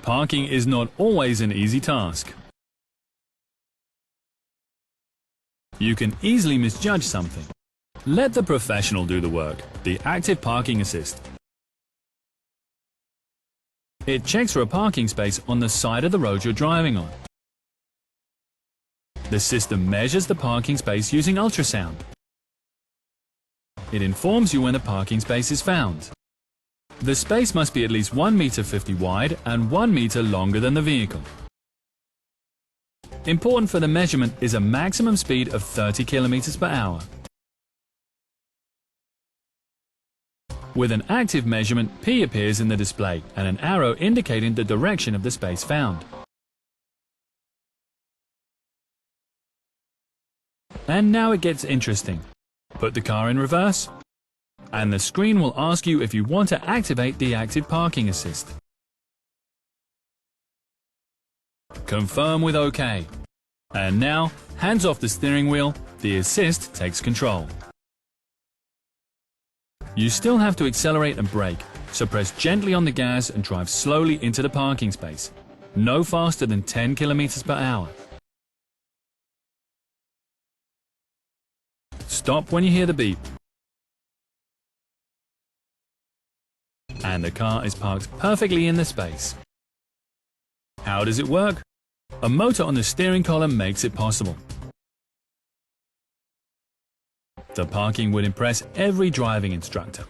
Parking is not always an easy task. You can easily misjudge something. Let the professional do the work, the active parking assist. It checks for a parking space on the side of the road you're driving on. The system measures the parking space using ultrasound. It informs you when a parking space is found. The space must be at least 1.50 meters wide and 1 meter longer than the vehicle. Important for the measurement is a maximum speed of 30 kilometers per hour. With an active measurement, P appears in the display and an arrow indicating the direction of the space found. And now it gets interesting. Put the car in reverse, and the screen will ask you if you want to activate the active parking assist. Confirm with OK. And now, hands off the steering wheel, the assist takes control. You still have to accelerate and brake, so press gently on the gas and drive slowly into the parking space. No faster than 10 kilometers per hour. Stop when you hear the beep. And the car is parked perfectly in the space. How does it work? A motor on the steering column makes it possible. The parking would impress every driving instructor.